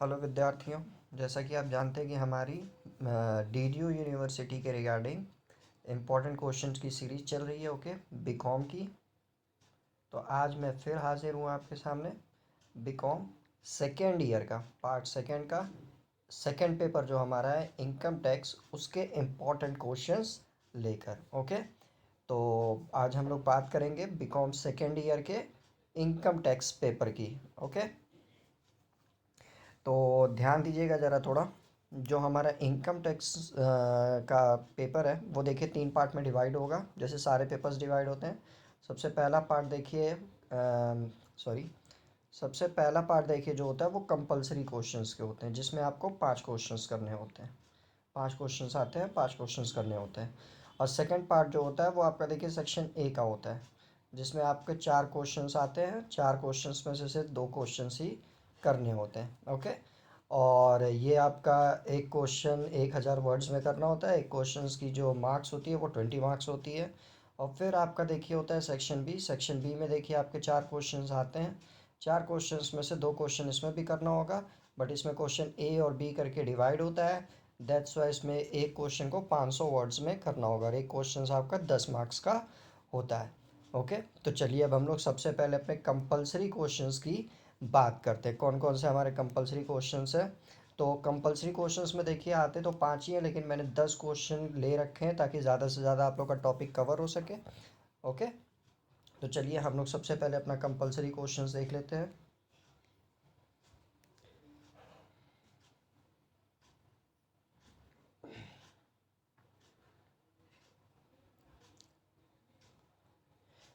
Hello विद्यार्थियों, जैसा कि आप जानते हैं कि हमारी डीडीयू यूनिवर्सिटी के रिगार्डिंग इम्पोर्टेंट क्वेश्चंस की सीरीज चल रही है। ओके, बीकॉम की। तो आज मैं फिर हाजिर हूँ आपके सामने बीकॉम सेकेंड ईयर का पार्ट सेकेंड का सेकेंड पेपर जो हमारा है इनकम टैक्स, उसके इम्पोर्टेंट क्वेश्चंस लेकर। ओके, तो आज हम लोग बात करेंगे बीकॉम सेकेंड ईयर के इनकम टैक्स पेपर की। ओके, तो ध्यान दीजिएगा ज़रा थोड़ा। जो हमारा इनकम टैक्स का पेपर है वो देखिए 3 पार्ट में डिवाइड होगा, जैसे सारे पेपर्स डिवाइड होते हैं। सबसे पहला पार्ट देखिए, सॉरी, सबसे पहला पार्ट देखिए जो होता है वो कंपलसरी क्वेश्चंस के होते हैं, जिसमें आपको 5 क्वेश्चंस करने होते हैं। 5 क्वेश्चंस आते हैं, 5 क्वेश्चंस करने होते हैं। और सेकंड पार्ट जो होता है वो आपका देखिए सेक्शन ए का होता है, जिसमें आपके 4 क्वेश्चंस आते हैं। 4 क्वेश्चंस में से सिर्फ 2 क्वेश्चंस ही करने होते हैं। ओके, और ये आपका एक क्वेश्चन 1000 वर्ड्स में करना होता है। एक क्वेश्चन की जो मार्क्स होती है वो 20 मार्क्स होती है। और फिर आपका देखिए होता है सेक्शन बी। सेक्शन बी में देखिए आपके 4 क्वेश्चंस आते हैं। 4 क्वेश्चंस में से 2 क्वेश्चन इसमें भी करना होगा, बट इसमें क्वेश्चन ए और बी करके डिवाइड होता है। दैट्स वाई इसमें एक क्वेश्चन को 500 वर्ड्स में करना होगा और एक क्वेश्चन आपका 10 मार्क्स का होता है। ओके, तो चलिए अब हम लोग सबसे पहले अपने कंपलसरी क्वेश्चंस की बात करते हैं। कौन कौन से हमारे कंपलसरी क्वेश्चंस हैं। तो कंपलसरी क्वेश्चंस में देखिए आते तो 5 ही हैं, लेकिन मैंने 10 क्वेश्चन ले रखे हैं ताकि ज़्यादा से ज़्यादा आप लोग का टॉपिक कवर हो सके। ओके, तो चलिए हम लोग सबसे पहले अपना कंपलसरी क्वेश्चंस देख लेते हैं।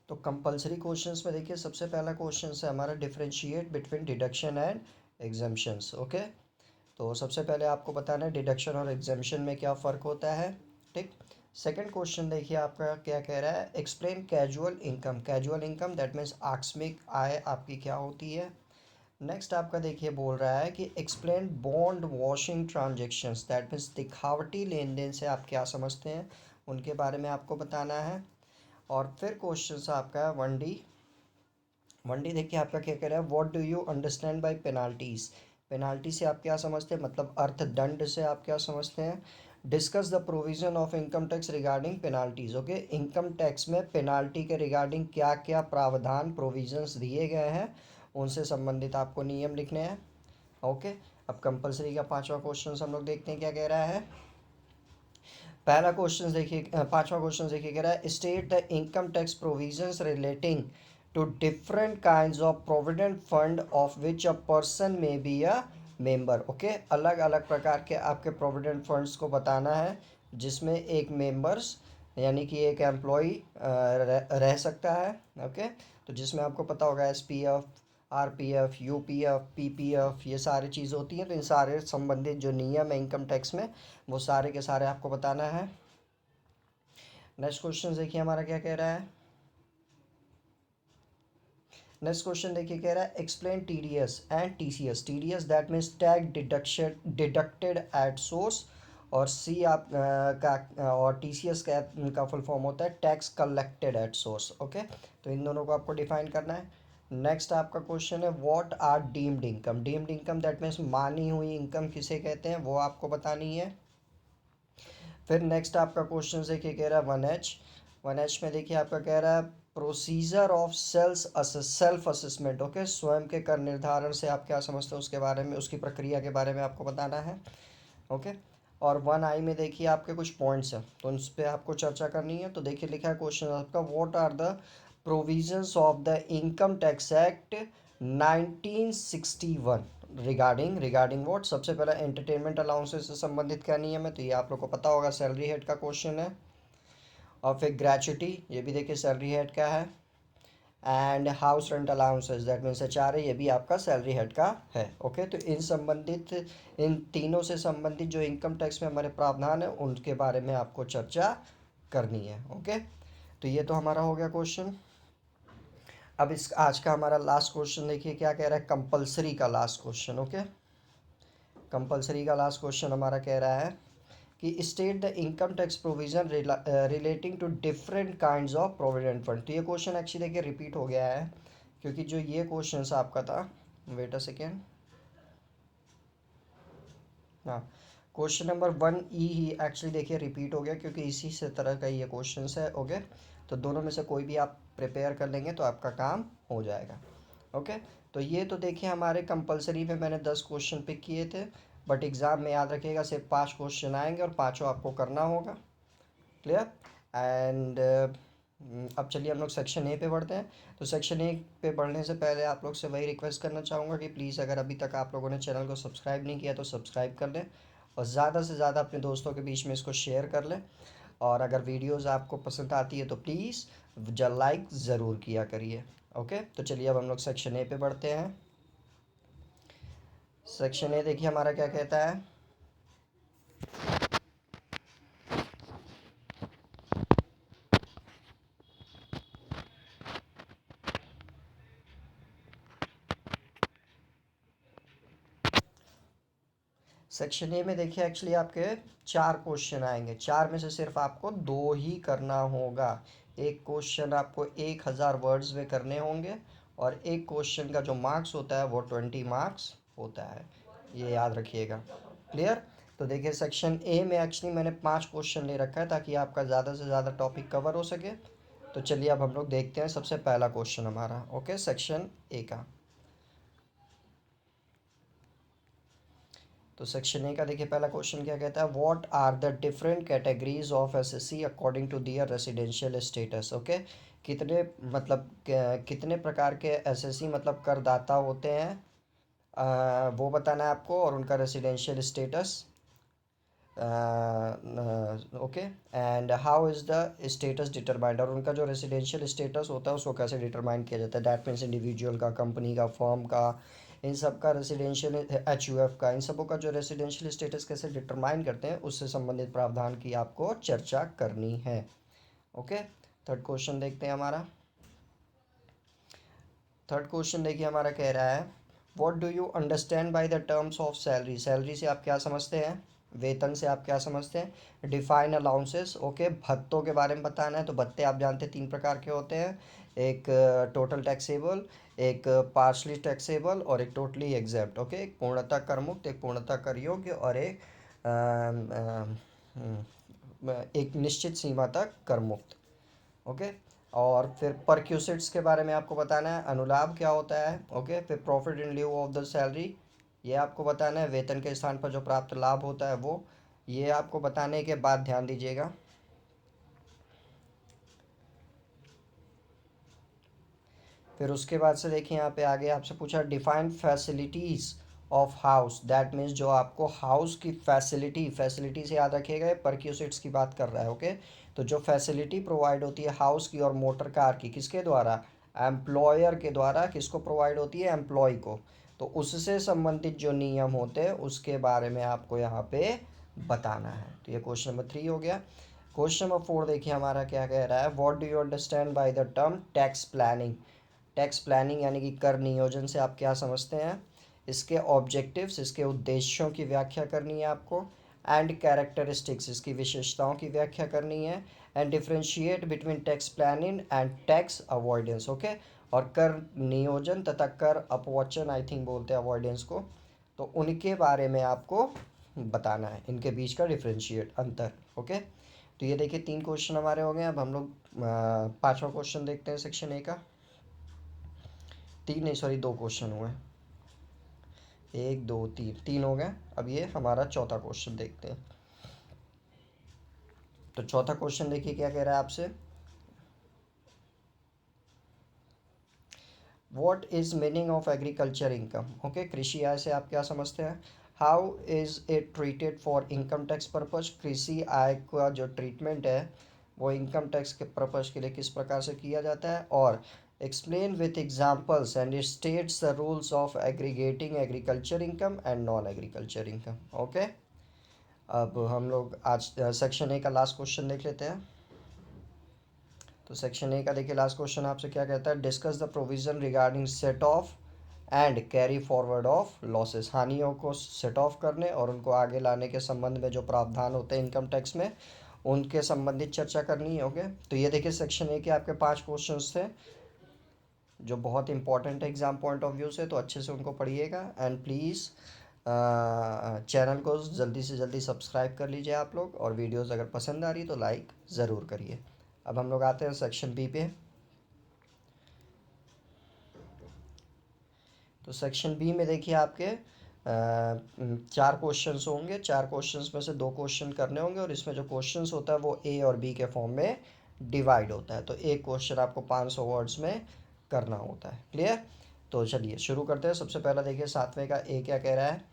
तो कंपलसरी क्वेश्चंस में देखिए सबसे पहला क्वेश्चन है हमारा differentiate between deduction and exemptions. Okay, तो सबसे पहले आपको बताना है डिडक्शन और एग्जाम्पशन में क्या फ़र्क होता है। ठीक, सेकंड क्वेश्चन देखिए आपका क्या कह रहा है, explain casual income. Casual income that means आकस्मिक आय आपकी क्या होती है। नेक्स्ट आपका देखिए बोल रहा है कि explain bond washing transactions, that means दिखावटी लेन देन से आप क्या समझते हैं, उनके बारे में आपको बताना है। और फिर क्वेश्चन आपका है वन डी। वन डी देखिए आपका क्या कह रहा है, what do you understand bye penalties. Penalty से आप क्या समझते हैं, मतलब अर्थदंड से आप क्या समझते हैं। Discuss the provision of income tax regarding penalties. Okay, income tax में पेनाल्टी के रिगार्डिंग क्या क्या प्रावधान प्रोविजंस दिए गए हैं, उनसे संबंधित आपको नियम लिखने हैं। ओके, अब कंपलसरी का 5वां क्वेश्चन हम लोग देखते हैं क्या कह रहा है। पहला क्वेश्चन देखिए, 5वां क्वेश्चन देखिए कह रहा है state the income tax provisions relating to different kinds of provident fund of which a person may be a member. Okay, अलग अलग प्रकार के आपके प्रोविडेंट फंड्स को बताना है जिसमें एक मेंबर्स यानी कि एक एम्प्लॉई रह सकता है। ओके, तो जिसमें आपको पता होगा SPF, RPF, UPF, PPF, ये सारी चीज़ होती हैं। तो इन सारे संबंधित जो नियम है इनकम टैक्स में वो सारे के सारे आपको बताना है। नेक्स्ट क्वेश्चन देखिए हमारा क्या कह रहा है। नेक्स्ट क्वेश्चन देखिए कह रहा है explain TDS and TCS। TDS that means tag deduction deducted at source, और सी आप का और TCS का फुल फॉर्म होता है tax collected at source. Okay, तो इन दोनों को आपको डिफाइन करना है। नेक्स्ट आपका क्वेश्चन है what are deemed income. Deemed income that means मानी हुई इनकम किसे कहते हैं, वो आपको बतानी है। फिर नेक्स्ट आपका क्वेश्चन देखिए कह रहा है 1H। 1H में देखिए आपका कह रहा है procedure of self assessment. Okay, स्वयं के कर निर्धारण से आप क्या समझते हो उसके बारे में, उसकी प्रक्रिया के बारे में आपको बताना है। ओके, और 1I में देखिए आपके कुछ पॉइंट्स हैं तो उस पर आपको चर्चा करनी है। तो देखिए लिखा है क्वेश्चन आपका what are the provisions of the income tax act 1961 regarding regarding what. सबसे पहला एंटरटेनमेंट अलाउंसेस से संबंधित क्या नियम है, तो ये आप लोग को पता होगा, सैलरी हेड का क्वेश्चन है। और फिर ग्रेचुटी, ये भी देखिए सैलरी हेड का है। And house rent allowances that means HRA, ये भी आपका सैलरी हेड का है। ओके, तो इन संबंधित इन तीनों से संबंधित जो इनकम टैक्स में हमारे प्रावधान है उनके बारे में आपको चर्चा करनी है। ओके, तो ये तो हमारा हो गया क्वेश्चन। अब इस आज का हमारा लास्ट क्वेश्चन देखिए क्या कह रहा है, कंपलसरी का लास्ट क्वेश्चन। ओके, कंपलसरी का लास्ट क्वेश्चन हमारा कह रहा है कि state the income tax provision relating to different kinds of provident fund. तो ये क्वेश्चन एक्चुअली देखिए रिपीट हो गया है, क्योंकि जो ये क्वेश्चन आपका था, वेट अ सेकेंड, हाँ, क्वेश्चन नंबर 1E ही एक्चुअली देखिए रिपीट हो गया क्योंकि इसी से तरह का ये क्वेश्चन है। ओके, तो दोनों में से कोई भी आप प्रिपेयर कर लेंगे तो आपका काम हो जाएगा। ओके, तो ये तो देखिए हमारे कंपलसरी में मैंने 10 क्वेश्चन पिक किए थे, बट एग्ज़ाम में याद रखिएगा सिर्फ 5 क्वेश्चन आएंगे और पाँचों आपको करना होगा। क्लियर? एंड अब चलिए हम लोग सेक्शन ए पे बढ़ते हैं। तो सेक्शन ए पे बढ़ने से पहले आप लोग से वही रिक्वेस्ट करना चाहूँगा कि प्लीज़ अगर अभी तक आप लोगों ने चैनल को सब्सक्राइब नहीं किया तो सब्सक्राइब कर लें और ज़्यादा से ज़्यादा अपने दोस्तों के बीच में इसको शेयर कर लें। और अगर वीडियोज़ आपको पसंद आती है तो प्लीज़ लाइक ज़रूर किया करिए। ओके, तो चलिए अब हम लोग सेक्शन ए पे बढ़ते हैं। सेक्शन ए देखिए हमारा क्या कहता है। सेक्शन ए में देखिए एक्चुअली आपके 4 क्वेश्चन आएंगे, 4 में से सिर्फ आपको 2 ही करना होगा। एक क्वेश्चन आपको 1000 वर्ड्स में करने होंगे और एक क्वेश्चन का जो मार्क्स होता है वो 20 मार्क्स होता है, ये याद रखिएगा। क्लियर? तो देखिए सेक्शन ए में एक्चुअली मैंने 5 क्वेश्चन ले रखा है ताकि आपका ज़्यादा से ज़्यादा टॉपिक कवर हो सके। तो चलिए अब हम लोग देखते हैं सबसे पहला क्वेश्चन हमारा। ओके, सेक्शन ए का। तो सेक्शन ए का देखिए पहला क्वेश्चन क्या कहता है, what are the different categories of SSC according to their residential status. Okay, कितने मतलब कितने प्रकार के एसएससी मतलब करदाता होते हैं, वो बताना है आपको, और उनका residential status. Okay, and how is the status determined, और उनका जो रेसिडेंशियल स्टेटस होता है उसको कैसे डिटरमाइन किया जाता है। दैट मीन्स इंडिविजुअल का, कंपनी का, फर्म का, इन सब का रेसिडेंशियल, एचयूएफ का, इन सबों का जो रेसिडेंशियल स्टेटस कैसे डिटरमाइन करते हैं उससे संबंधित प्रावधान की आपको चर्चा करनी है। ओके, थर्ड क्वेश्चन देखते हैं हमारा। थर्ड क्वेश्चन देखिए हमारा कह रहा है, what do you understand by the terms of salary. Salary से आप क्या समझते हैं, वेतन से आप क्या समझते हैं। Define allowances. ओके, भत्तों के बारे में बताना है। तो भत्ते आप जानते हैं 3 प्रकार के होते हैं, एक टोटल टैक्सेबल, एक पार्शली टैक्सेबल और एक टोटली एग्जेप्ट। ओके, एक पूर्णतः कर मुक्त, एक पूर्णतः कर योग्य और एक निश्चित सीमा तक कर मुक्त। ओके, और फिर परक्यूसिट्स के बारे में आपको बताना है, अनुलाभ क्या होता है। ओके, फिर profit in lieu of the salary, ये आपको बताना है, वेतन के स्थान पर जो प्राप्त लाभ होता है वो, ये आपको बताने के बाद ध्यान दीजिएगा, फिर उसके बाद से देखिए यहाँ पे आगे आपसे पूछा define facilities of house. That means जो आपको हाउस की फैसिलिटी, फैसिलिटी से याद रखिएगा ये परक्यूसिट्स की बात कर रहा है। ओके, तो जो फैसिलिटी प्रोवाइड होती है हाउस की और मोटर कार की, किसके द्वारा, एम्प्लॉयर के द्वारा, किसको प्रोवाइड होती है, एम्प्लॉय को, तो उससे संबंधित जो नियम होते हैं उसके बारे में आपको यहाँ पे बताना है। तो ये क्वेश्चन नंबर 3 हो गया। क्वेश्चन नंबर 4 देखिए हमारा क्या कह रहा है, what do you understand by the term tax planning. Tax planning यानी कि कर नियोजन से आप क्या समझते हैं, इसके ऑब्जेक्टिव्स, इसके उद्देश्यों की व्याख्या करनी है आपको, एंड कैरेक्टरिस्टिक्स, इसकी विशेषताओं की व्याख्या करनी है, and differentiate between tax planning and tax avoidance. Okay, और कर नियोजन तथा कर अपवचन आई थिंक बोलते हैं अवॉइडेंस को, तो उनके बारे में आपको बताना है, इनके बीच का डिफ्रेंशिएट अंतर। ओके, तो ये देखिए 3 क्वेश्चन हमारे हो गए। अब हम लोग 5वां क्वेश्चन देखते हैं सेक्शन ए का। 3 नहीं, सॉरी 2 क्वेश्चन हुए, 1 2 3, 3 हो गए। अब ये हमारा चौथा क्वेश्चन देखते हैं। तो चौथा क्वेश्चन देखिए क्या कह रहा है आपसे, what is meaning of agriculture income. Okay, कृषि आय से आप क्या समझते हैं। How is it treated for income tax purpose. कृषि आय का जो ट्रीटमेंट है वो इनकम टैक्स के पर्पज के लिए किस प्रकार से किया जाता है। और explain with examples and states the rules of aggregating agriculture income and non agriculture income. Okay, अब हम लोग आज सेक्शन ए का लास्ट क्वेश्चन देख लेते हैं। तो सेक्शन ए का देखिए लास्ट क्वेश्चन आपसे क्या कहता है, discuss the provision regarding set of and carry forward of losses. हानियों को सेट ऑफ करने और उनको आगे लाने के संबंध में जो प्रावधान होते हैं इनकम टैक्स में, उनके संबंधित चर्चा करनी है। ओके, तो ये देखिए सेक्शन ए के आपके 5 क्वेश्चंस थे जो बहुत इंपॉर्टेंट है एग्जाम पॉइंट ऑफ व्यू से, तो अच्छे से उनको पढ़िएगा एंड प्लीज़ चैनल को जल्दी से जल्दी सब्सक्राइब कर लीजिए आप लोग, और वीडियोस अगर पसंद आ रही तो लाइक ज़रूर करिए। अब हम लोग आते हैं सेक्शन बी पे। तो सेक्शन बी में देखिए आपके 4 क्वेश्चंस होंगे। 4 क्वेश्चंस में से 2 क्वेश्चन करने होंगे, और इसमें जो क्वेश्चंस होता है वो ए और बी के फॉर्म में डिवाइड होता है। तो एक क्वेश्चन आपको 500 वर्ड्स में करना होता है। क्लियर? तो चलिए शुरू करते हैं। सबसे पहला देखिए 7वें का ए क्या कह रहा है।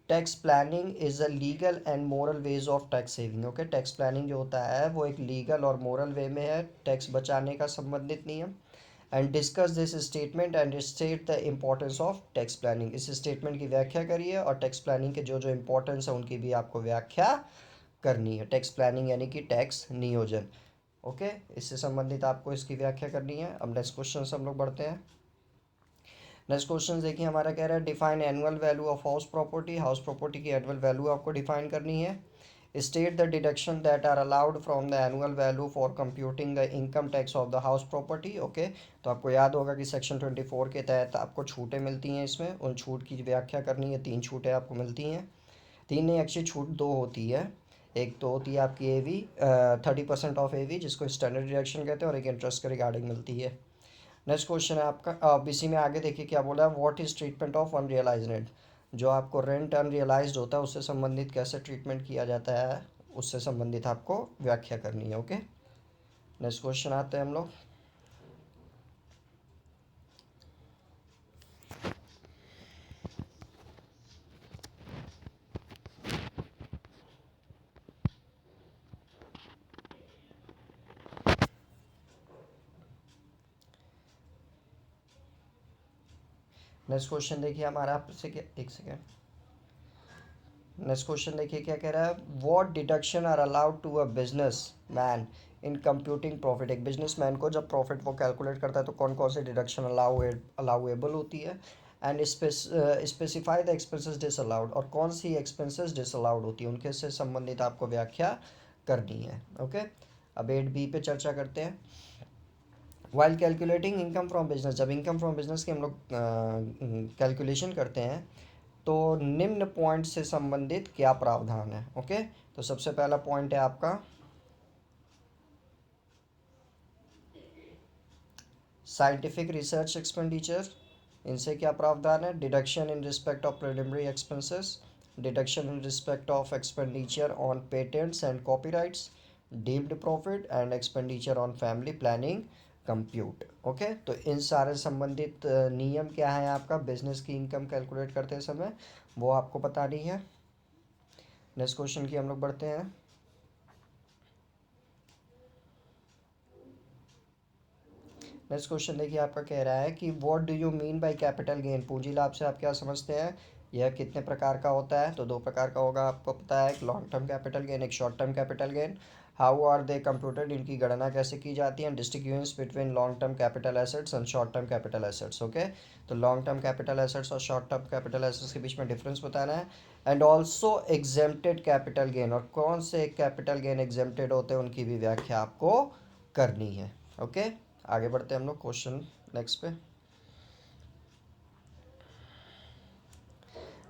Tax planning is a legal and moral ways of tax saving. Okay, tax planning जो होता है वो एक लीगल और मोरल वे में है टैक्स बचाने का संबंधित नियम। And discuss this statement and state the importance of tax planning. इस स्टेटमेंट की व्याख्या करिए, और टैक्स प्लानिंग के जो जो इम्पोर्टेंस है उनकी भी आपको व्याख्या करनी है। टैक्स प्लानिंग यानी कि टैक्स नियोजन। ओके, इससे संबंधित आपको इसकी व्याख्या करनी है। अब नेक्स्ट क्वेश्चन से हम लोग बढ़ते हैं। नेक्स्ट क्वेश्चन देखिए हमारा कह रहा है define annual value of house property. House property की एनुअल वैल्यू आपको डिफाइन करनी है। State the deduction that are allowed from the annual value for computing the income tax of the house property. Okay, तो आपको याद होगा कि section 24 के तहत आपको छूटें मिलती हैं। इसमें उन छूट की व्याख्या करनी है। 3 छूटें आपको मिलती हैं। 3 नहीं, एक्चुअली छूट 2 होती है। एक तो होती है आपकी एवी 30% ऑफ एवी, जिसको स्टैंडर्ड डिडक्शन कहते हैं, और एक इंटरेस्ट के रिगार्डिंग मिलती है। नेक्स्ट क्वेश्चन है आपका, अब इसी में आगे देखिए क्या बोला है। What is treatment of unrealise rent. जो आपको रेंट अनरियलाइज्ड होता है उससे संबंधित कैसे ट्रीटमेंट किया जाता है, उससे संबंधित आपको व्याख्या करनी है। ओके, नेक्स्ट क्वेश्चन आते हैं हम लोग। नेक्स्ट क्वेश्चन देखिए हमारा आपसे क्या, एक सेकेंड। नेक्स्ट क्वेश्चन देखिए क्या कह रहा है। What deduction are allowed to a business man in computing profit. एक बिजनेस मैन को जब प्रॉफिट वो कैलकुलेट करता है तो कौन कौन सी डिडक्शन अलाउएबल होती है। And specify the expenses disallowed, और कौन सी एक्सपेंसेस डिसअलाउड होती है उनके से संबंधित आपको व्याख्या करनी है। ओके, अब 8B पे चर्चा करते हैं। While calculating income from business. जब इनकम फ्रॉम बिजनेस की हम लोग कैलकुलेशन करते हैं तो निम्न पॉइंट से संबंधित क्या प्रावधान है। ओके, तो सबसे पहला पॉइंट है आपका साइंटिफिक रिसर्च एक्सपेंडिचर। इनसे क्या प्रावधान है। Deduction in respect of preliminary expenses, deduction in respect of expenditure on patents and copyrights, deemed profit and expenditure on family planning compute. Okay, तो इन सारे संबंधित नियम क्या है आपका बिजनेस की इनकम कैलकुलेट करते समय, वो आपको बतानी है। नेक्स्ट क्वेश्चन की हम लोग बढ़ते हैं। नेक्स्ट क्वेश्चन देखिए आपका कह रहा है कि what do you mean by capital gain. पूंजी लाभ से आप क्या समझते हैं, यह कितने प्रकार का होता है। तो 2 प्रकार का होगा, आपको पता है। एक लॉन्ग टर्म कैपिटल गेन, एक short term capital gain. How are they computed, इनकी गणना कैसे की जाती है। Distinguish between long term capital assets and short term capital assets. Okay, तो लॉन्ग टर्म कैपिटल एसेट्स और शॉर्ट टर्म कैपिटल एसेट्स के बीच में डिफरेंस बताना है। And also exempted capital gain, और कौन से कैपिटल गेन एग्जेम्प्टेड होते हैं उनकी भी व्याख्या आपको करनी है। ओके, आगे बढ़ते हैं हम लोग क्वेश्चन नेक्स्ट पे।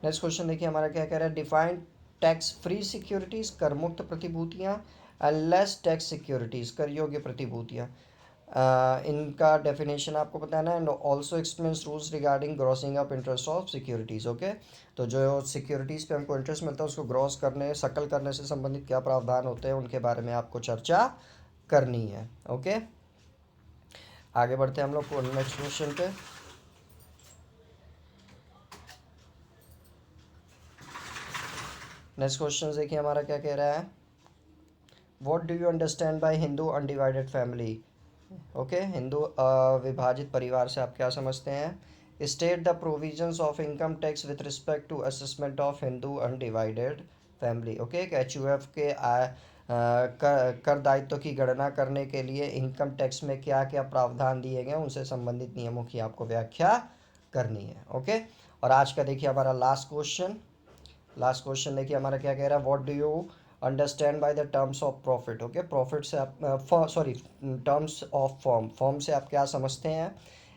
नेक्स्ट क्वेश्चन देखिए हमारा क्या कह रहा है। डिफाइन टैक्स फ्री सिक्योरिटीज, कर मुक्त प्रतिभूतियां, एंड लेस टैक्स सिक्योरिटीज, कर योग्य प्रतिभूतियां। इनका डेफिनेशन आपको बताना है। And also explains rules regarding grossing up interest of securities. Okay, तो जो सिक्योरिटीज़ पे हमको इंटरेस्ट मिलता है उसको ग्रॉस करने, सकल करने से संबंधित क्या प्रावधान होते हैं उनके बारे में आपको चर्चा करनी है। ओके, आगे बढ़ते हैं हम लोग नेक्स्ट क्वेश्चन पे। नेक्स्ट क्वेश्चन देखिए हमारा क्या कह रहा है। What do you understand by Hindu undivided family. Okay, Hindu विभाजित परिवार से आप क्या समझते हैं। State the provisions of income tax with respect to assessment of Hindu undivided family. Okay, एक HUF के कर दायित्व की गणना करने के लिए इनकम टैक्स में क्या क्या प्रावधान दिए गए उनसे संबंधित नियमों की आपको व्याख्या करनी है। ओके, और आज का देखिए हमारा लास्ट क्वेश्चन। लास्ट क्वेश्चन देखिए हमारा क्या कह रहा है। What do you understand by the terms of profit. Okay, profit से आप sorry terms of form, form से आप क्या समझते हैं।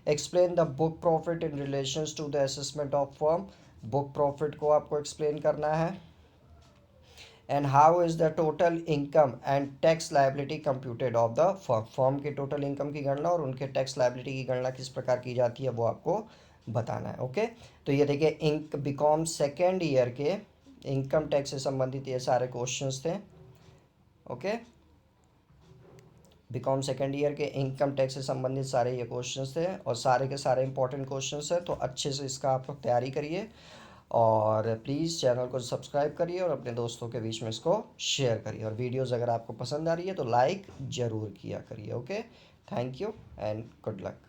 Explain the book profit in relations to the assessment of firm, book profit को आपको एक्सप्लेन करना है। And how is the total income and tax liability computed of the firm, firm के टोटल इनकम की गणना और उनके टैक्स लाइबिलिटी की गणना किस प्रकार की जाती है वो आपको बताना है। ओके, तो ये देखिए इंक बीकॉम सेकेंड ईयर के इनकम टैक्स से संबंधित ये सारे क्वेश्चंस थे। ओके, बीकॉम सेकेंड ईयर के इनकम टैक्स से संबंधित सारे ये क्वेश्चंस थे और सारे के सारे इंपॉर्टेंट क्वेश्चंस हैं, तो अच्छे से इसका आप लोग तैयारी करिए और प्लीज़ चैनल को सब्सक्राइब करिए और अपने दोस्तों के बीच में इसको शेयर करिए और वीडियोज़ अगर आपको पसंद आ रही है तो लाइक ज़रूर किया करिए। Okay, thank you and good luck.